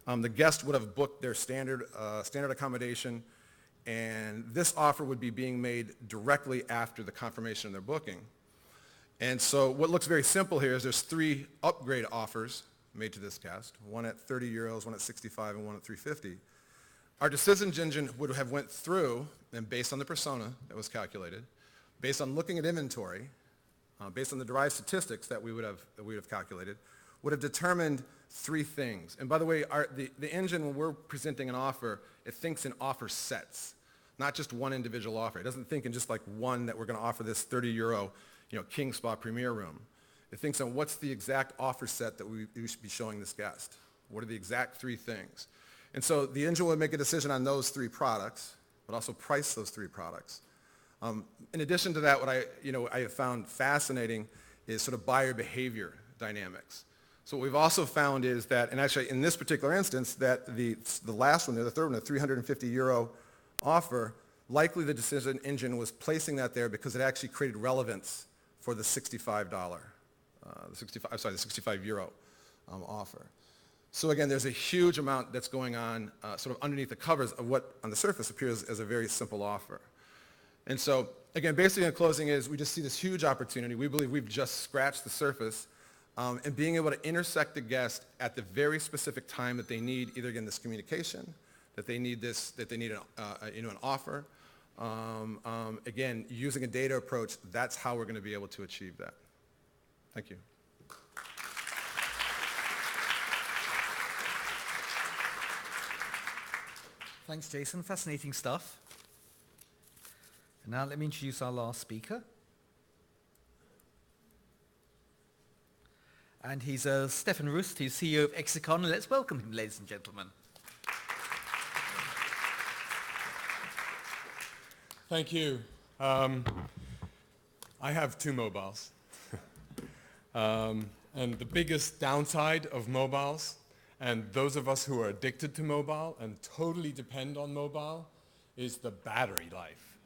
the guest would have booked their standard accommodation, and this offer would be being made directly after the confirmation of their booking. And so what looks very simple here is there's 3 upgrade offers made to this guest, one at 30 euros, one at 65, and one at 350. Our decisions engine would have went through, and based on the persona that was calculated, based on looking at inventory, based on the derived statistics that we would have calculated, would have determined 3 things. And by the way, the engine, when we're presenting an offer, it thinks in offer sets, not just one individual offer. It doesn't think in just like one that we're going to offer this 30 euro, King Spa Premier Room. It thinks on what's the exact offer set that we should be showing this guest. What are the exact 3 things? And so the engine would make a decision on those 3 products, but also price those 3 products. In addition to that, what I have found fascinating is sort of buyer behavior dynamics. So what we've also found is that, and actually in this particular instance, that the last one, the third one, the 350 euro offer, likely the decision engine was placing that there because it actually created relevance for the $65, the 65 euro offer. So again, there's a huge amount that's going on sort of underneath the covers of what on the surface appears as a very simple offer. And so again, basically in closing is we just see this huge opportunity. We believe we've just scratched the surface, and being able to intersect the guest at the very specific time that they need, either again this communication, that they need an offer. Again, using a data approach, that's how we're going to be able to achieve that. Thank you. Thanks, Jason. Fascinating stuff. And now let me introduce our last speaker. And he's Stefan Rust, he's CEO of Exicon. And let's welcome him, ladies and gentlemen. Thank you. I have 2 mobiles. And the biggest downside of mobiles, and those of us who are addicted to mobile and totally depend on mobile, is the battery life.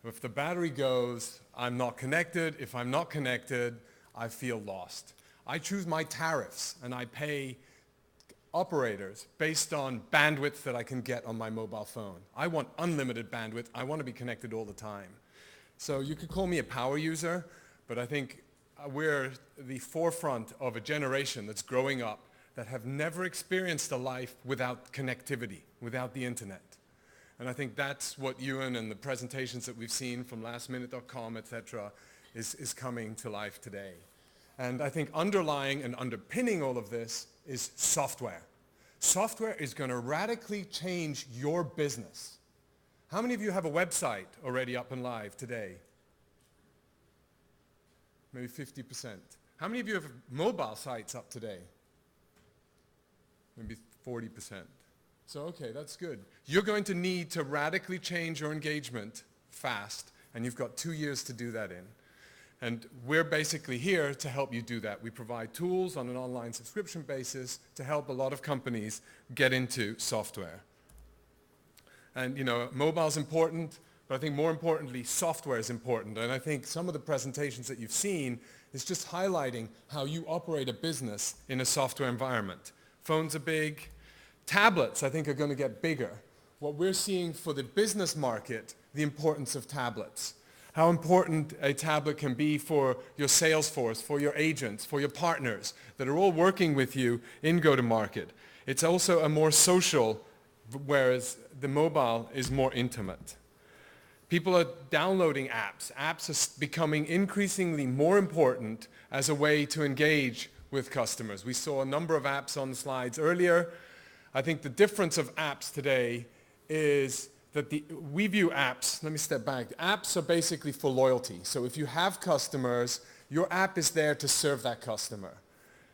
If the battery goes, I'm not connected. If I'm not connected, I feel lost. I choose my tariffs, and I pay operators based on bandwidth that I can get on my mobile phone. I want unlimited bandwidth. I want to be connected all the time. So you could call me a power user, but I think we're the forefront of a generation that's growing up that have never experienced a life without connectivity, without the internet. And I think that's what Ewan and the presentations that we've seen from lastminute.com, et cetera, is coming to life today. And I think underlying and underpinning all of this is software. Software is going to radically change your business. How many of you have a website already up and live today? Maybe 50%. How many of you have mobile sites up today? Maybe 40%. So okay, that's good. You're going to need to radically change your engagement fast, and you've got 2 years to do that in. And we're basically here to help you do that. We provide tools on an online subscription basis to help a lot of companies get into software. And you know, mobile's important, but I think more importantly, software is important. And I think some of the presentations that you've seen is just highlighting how you operate a business in a software environment. Phones are big. Tablets, I think, are going to get bigger. What we're seeing for the business market, the importance of tablets. How important a tablet can be for your sales force, for your agents, for your partners that are all working with you in go-to-market. It's also a more social, whereas the mobile is more intimate. People are downloading apps. Apps are becoming increasingly more important as a way to engage with customers. We saw a number of apps on the slides earlier. I think the difference of apps today is that we view apps, let me step back, apps are basically for loyalty. So if you have customers, your app is there to serve that customer.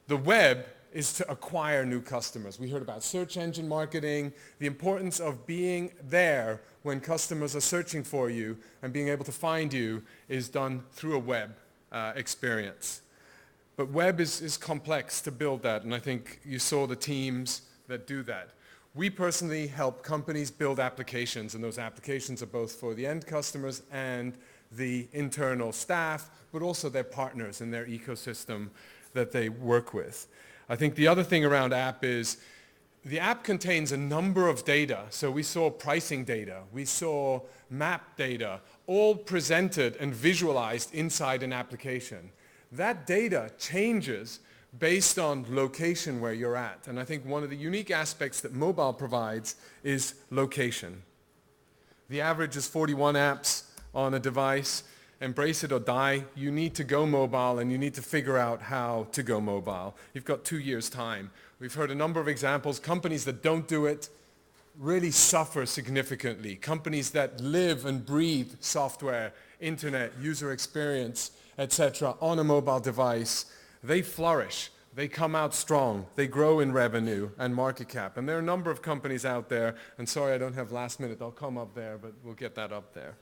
The web is to acquire new customers. We heard about search engine marketing, the importance of being there when customers are searching for you and being able to find you is done through a web experience. But web is complex to build that, and I think you saw the teams that do that. We personally help companies build applications, and those applications are both for the end customers and the internal staff, but also their partners in their ecosystem that they work with. I think the other thing around app is the app contains a number of data. So we saw pricing data, we saw map data, all presented and visualized inside an application. That data changes based on location where you're at. And I think one of the unique aspects that mobile provides is location. The average is 41 apps on a device. Embrace it or die. You need to go mobile, and you need to figure out how to go mobile. You've got 2 years' time. We've heard a number of examples. Companies that don't do it really suffer significantly. Companies that live and breathe software, internet, user experience, etc. on a mobile device, they flourish. They come out strong. They grow in revenue and market cap. And there are a number of companies out there, and sorry I don't have lastminute.com up there, but we'll get that up there.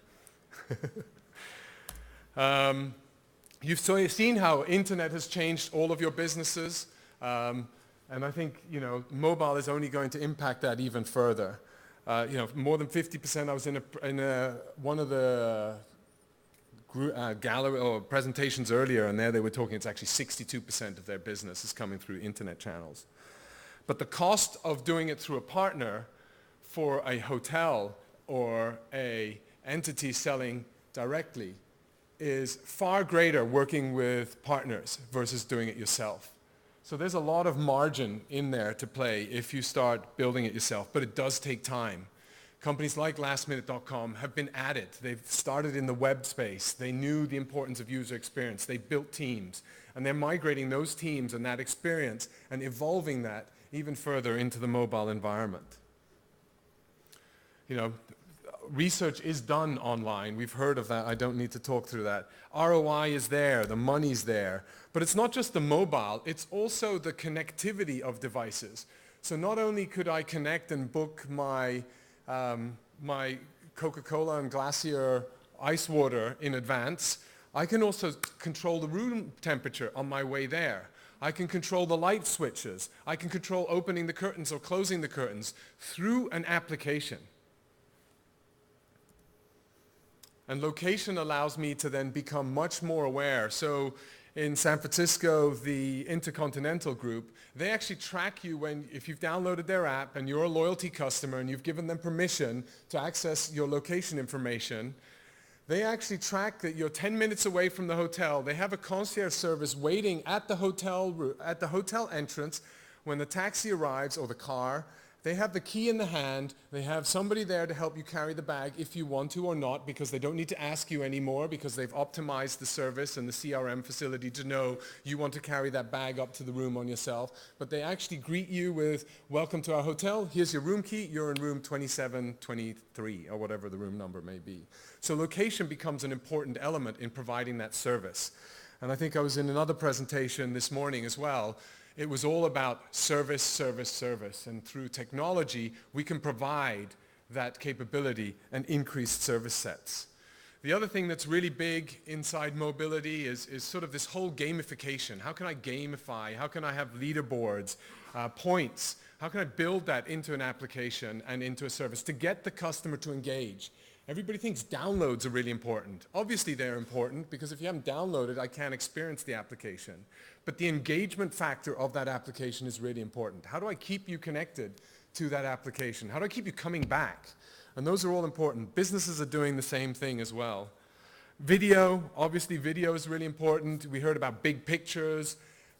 You've seen how internet has changed all of your businesses, and I think mobile is only going to impact that even further. More than 50%. I was in one of the gallery or presentations earlier, and there they were talking it's actually 62% of their business is coming through internet channels. But the cost of doing it through a partner for a hotel or a entity selling directly is far greater working with partners versus doing it yourself. So there's a lot of margin in there to play if you start building it yourself, but it does take time. Companies like lastminute.com have been at it. They've started in the web space. They knew the importance of user experience. They built teams, and they're migrating those teams and that experience and evolving that even further into the mobile environment. Research is done online. We've heard of that. I don't need to talk through that. ROI is there. The money's there. But it's not just the mobile. It's also the connectivity of devices. So not only could I connect and book my Coca-Cola and Glacier ice water in advance, I can also control the room temperature on my way there. I can control the light switches. I can control opening the curtains or closing the curtains through an application. And location allows me to then become much more aware. So in San Francisco, the Intercontinental Group, they actually track you if you've downloaded their app and you're a loyalty customer and you've given them permission to access your location information. They actually track that you're 10 minutes away from the hotel. They have a concierge service waiting at the hotel entrance when the taxi arrives or the car They have the key in the hand. They have somebody there to help you carry the bag if you want to or not, because they don't need to ask you anymore because they've optimized the service and the CRM facility to know you want to carry that bag up to the room on yourself. But they actually greet you with, welcome to our hotel. Here's your room key. You're in room 2723 or whatever the room number may be. So location becomes an important element in providing that service. And I think I was in another presentation this morning as well. It was all about service, service, service. And through technology, we can provide that capability and increased service sets. The other thing that's really big inside mobility is sort of this whole gamification. How can I gamify? How can I have leaderboards, points? How can I build that into an application and into a service to get the customer to engage? Everybody thinks downloads are really important. Obviously they're important because if you haven't downloaded, I can't experience the application. But the engagement factor of that application is really important. How do I keep you connected to that application? How do I keep you coming back? And those are all important. Businesses are doing the same thing as well. Video, obviously video is really important. We heard about big pictures.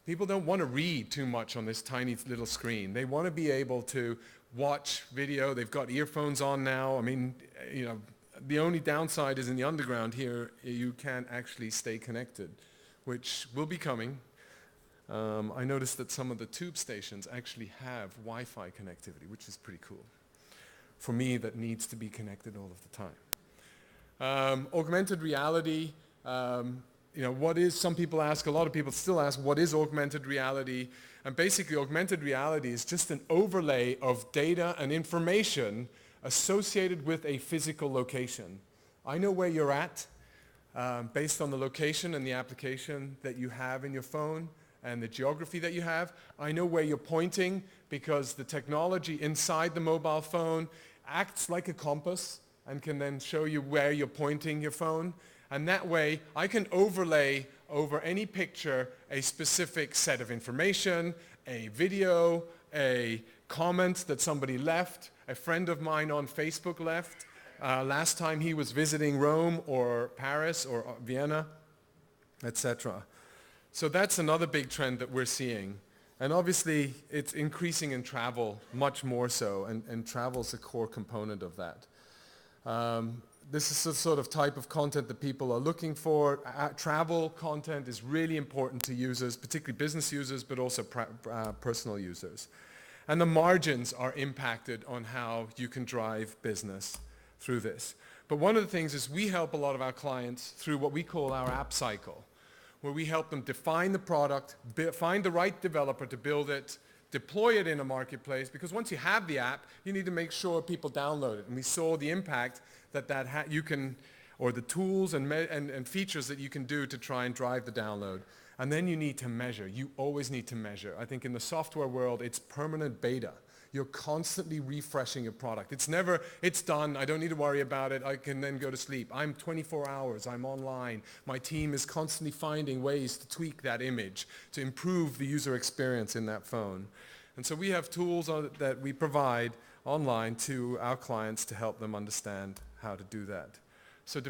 People don't want to read too much on this tiny little screen. They want to be able to watch video. They've got earphones on now. I mean, you know, the only downside is in the underground here, you can't actually stay connected, which will be coming. I noticed that some of the tube stations actually have Wi-Fi connectivity, which is pretty cool. For me, that needs to be connected all of the time. Augmented reality, you know, what is, some people ask, a lot of people still ask, what is augmented reality? And basically, augmented reality is just an overlay of data and information associated with a physical location. I know where you're at based on the location and the application that you have in your phone and the geography that you have. I know where you're pointing because the technology inside the mobile phone acts like a compass and can then show you where you're pointing your phone. And that way, I can overlay over any picture a specific set of information, a video, a comment that somebody left, a friend of mine on Facebook left last time he was visiting Rome or Paris or Vienna, etc. So that's another big trend that we're seeing. And obviously, it's increasing in travel much more so, and travel's a core component of that. This is the sort of type of content that people are looking for. Travel content is really important to users, particularly business users, but also personal users. And the margins are impacted on how you can drive business through this. But one of the things is we help a lot of our clients through what we call our app cycle, where we help them define the product, find the right developer to build it, deploy it in a marketplace, because once you have the app, you need to make sure people download it. And we saw the impact that you can, or the tools and features that you can do to try and drive the download. And then you need to measure. You always need to measure. I think in the software world, it's permanent beta. You're constantly refreshing your product. It's never, it's done, I don't need to worry about it, I can then go to sleep. I'm 24 hours, I'm online. My team is constantly finding ways to tweak that image, to improve the user experience in that phone. And so we have tools that we provide online to our clients to help them understand how to do that. So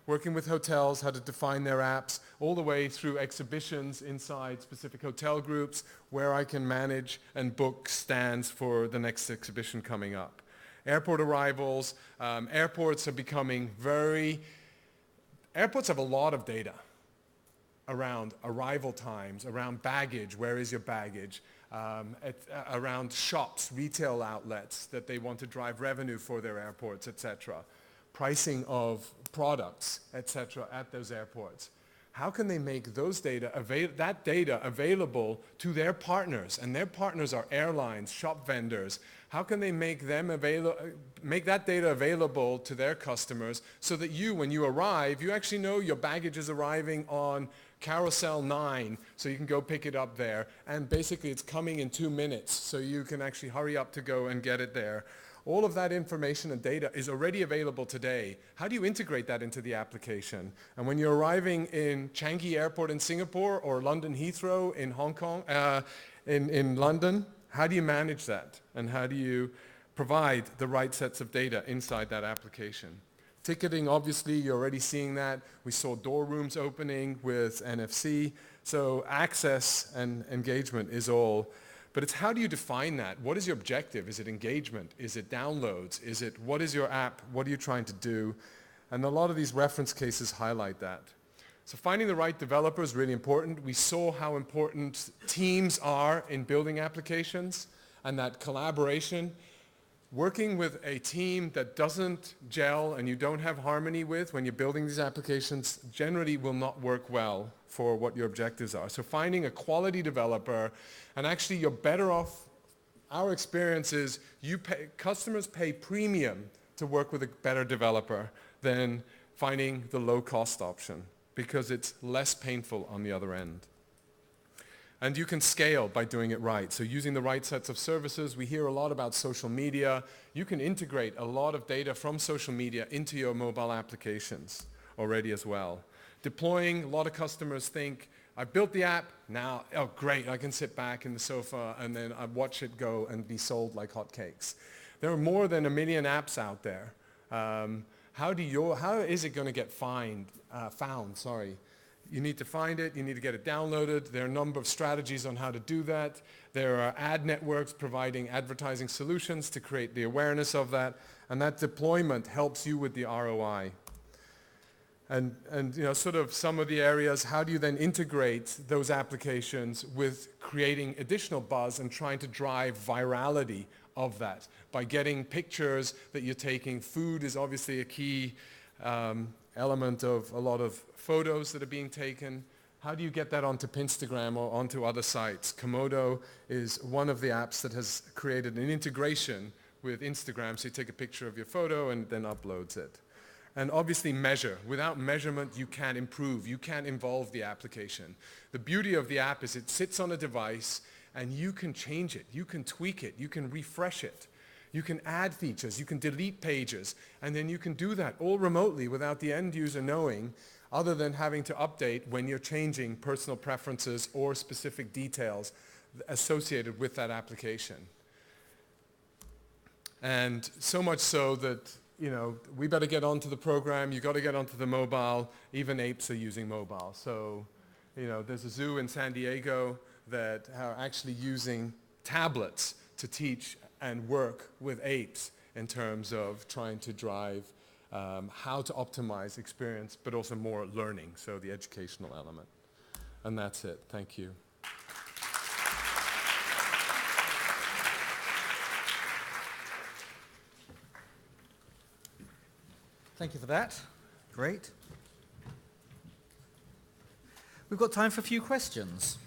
working with hotels, how to define their apps, all the way through exhibitions inside specific hotel groups where I can manage and book stands for the next exhibition coming up. Airport arrivals, airports have a lot of data around arrival times, around baggage, where is your baggage, around shops, retail outlets that they want to drive revenue for their airports, etc. Pricing of products, etc., at those airports. How can they make that data available to their partners? And their partners are airlines, shop vendors. How can they make that data available to their customers so that when you arrive, you actually know your baggage is arriving on Carousel 9, so you can go pick it up there. And basically, it's coming in 2 minutes, so you can actually hurry up to go and get it there. All of that information and data is already available today. How do you integrate that into the application? And when you're arriving in Changi Airport in Singapore or London Heathrow in Hong Kong, in London, how do you manage that? And how do you provide the right sets of data inside that application? Ticketing, obviously, you're already seeing that. We saw door rooms opening with NFC. So access and engagement is all. But it's how do you define that? What is your objective? Is it engagement? Is it downloads? Is it what is your app? What are you trying to do? And a lot of these reference cases highlight that. So finding the right developer is really important. We saw how important teams are in building applications and that collaboration. Working with a team that doesn't gel and you don't have harmony with when you're building these applications generally will not work well for what your objectives are. So finding a quality developer, and actually you're better off, our experience is customers pay premium to work with a better developer than finding the low-cost option because it's less painful on the other end. And you can scale by doing it right. So using the right sets of services, we hear a lot about social media. You can integrate a lot of data from social media into your mobile applications already as well. Deploying, a lot of customers think, I built the app, now, oh great, I can sit back in the sofa and then I watch it go and be sold like hotcakes. There are more than 1 million apps out there. How is it going to get found? You need to find it, you need to get it downloaded. There are a number of strategies on how to do that. There are ad networks providing advertising solutions to create the awareness of that, and that deployment helps you with the ROI. And sort of some of the areas, how do you then integrate those applications with creating additional buzz and trying to drive virality of that by getting pictures that you're taking. Food is obviously a key element of a lot of photos that are being taken. How do you get that onto Pinstagram or onto other sites? Komodo is one of the apps that has created an integration with Instagram, so you take a picture of your photo and then uploads it. And obviously measure. Without measurement, you can't improve. You can't evolve the application. The beauty of the app is it sits on a device and you can change it. You can tweak it. You can refresh it. You can add features. You can delete pages. And then you can do that all remotely without the end user knowing, other than having to update when you're changing personal preferences or specific details associated with that application. And so much so that we better get onto the program, you got to get onto the mobile, even apes are using mobile. So, there's a zoo in San Diego that are actually using tablets to teach and work with apes in terms of trying to drive how to optimize experience, but also more learning, so the educational element. And that's it. Thank you. Thank you for that. Great. We've got time for a few questions.